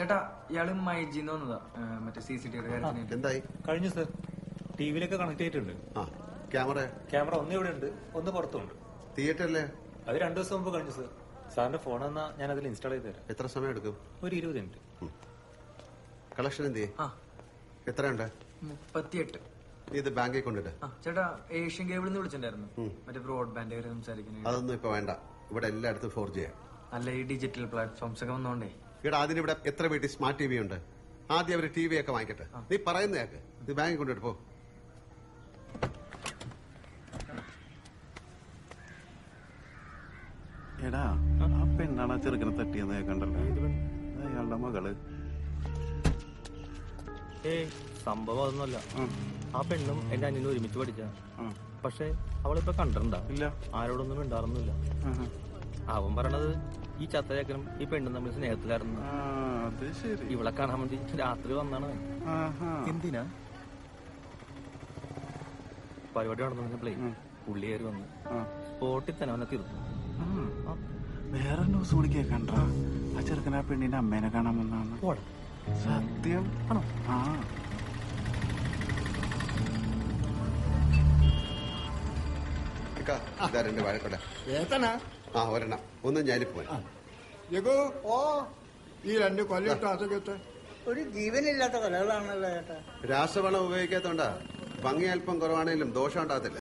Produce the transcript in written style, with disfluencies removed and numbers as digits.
ചേട്ടാ ഇയാള് മൈജിന്ന് വന്നതാ മറ്റേ CCTV കാര്യത്തിന്. എന്തായി? കഴിഞ്ഞു സർ. ടിവിയിലൊക്കെ കണക്ട് ചെയ്തിട്ടുണ്ട്. ക്യാമറ ഒന്ന് ഇവിടെ ഉണ്ട്, ഒന്ന് പുറത്തുണ്ട്. തിയേറ്ററിലെ അത് 2 ദിവസം മുമ്പ് കഴിഞ്ഞു സർ. സാറിന്റെ ഫോൺ വന്നാ ഞാൻ അതിൽ ഇൻസ്റ്റാൾ ചെയ്ത് തരാം. എത്ര സമയം എടുക്കും? ഒരു 20 മിനിറ്റ്. കളക്ഷൻ എന്ത് ചെയ്യും? എത്രയുണ്ട്? 38. നീ ഇത് ബാങ്കിൽ കൊണ്ടിട്ട്. ചേട്ടാ ഏഷ്യൻ കേബിളിൽ നിന്ന് വിളിച്ചിട്ടുണ്ടായിരുന്നു മറ്റേ ബ്രോഡ്ബാൻഡ് കാര്യം സംസാരിക്കുന്നത്. അതൊന്നും ഇപ്പൊ വേണ്ട, ഇവിടെ എല്ലായിടത്തും 4G. അല്ല ഈ ഡിജിറ്റൽ പ്ലാറ്റ്ഫോംസ് ഒക്കെ വന്നോണ്ടേ. ഇവിടെ അതിനിവിടെ എത്ര വീട്ടിൽ സ്മാർട്ട് TV ഉണ്ട്? ആദ്യം അവര് TV ഒക്കെ വാങ്ങിക്കട്ടെ. നീ പറയുന്നേക്ക്. നീ ബാങ്കിൽ കൊണ്ടിട്ട് പോ. എടാ ആ പെണ്ണാണ് ചെറുക്കനെ തട്ടിയെന്ന് കണ്ടല്ലോ. അയാളുടെ മകള്. സംഭവം അതൊന്നുമല്ല. ആ പെണ്ണും എന്റെ അനിയനും ഒരുമിച്ച് പഠിച്ച. പക്ഷെ അവളിപ്പോ കണ്ടിട്ടുണ്ടാ? ഇല്ല. ആരോടൊന്നും ഉണ്ടായിരുന്നില്ല. അവൻ പറയണത് ഈ ചത്തചക്കനും ഈ പെണ്ണും തമ്മിൽ സ്നേഹത്തിലായിരുന്നു. ഇവളെ കാണാൻ വേണ്ടി രാത്രി വന്നാണ്. എന്തിനാ പരിപാടി നടന്നപ്പോഴേ പുള്ളി കയറി വന്നു സ്പോട്ടിൽ തന്നെ അവനെ തീർന്നു. വേറെ ന്യൂസ് കൂടി കേൾക്കണ്ട. ആ ചെറുക്കൻ ആ പെണ്ണിന്റെ അമ്മേനെ കാണാൻ വന്നാണ്. സത്യം ആണോ? ആ വഴക്കോട്ടെ ഒരെണ്ണം ഒന്നും ഞാനിപ്പോ ഈ 2 കൊല്ലം അതൊക്കെ ഒരു ജീവനില്ലാത്ത കൊലകളാണല്ലോ ചേട്ടാ. രാസവളം ഉപയോഗിക്കാത്തോണ്ടാ ഭംഗി അല്പം കുറവാണെങ്കിലും ദോഷം ഉണ്ടാകത്തില്ല.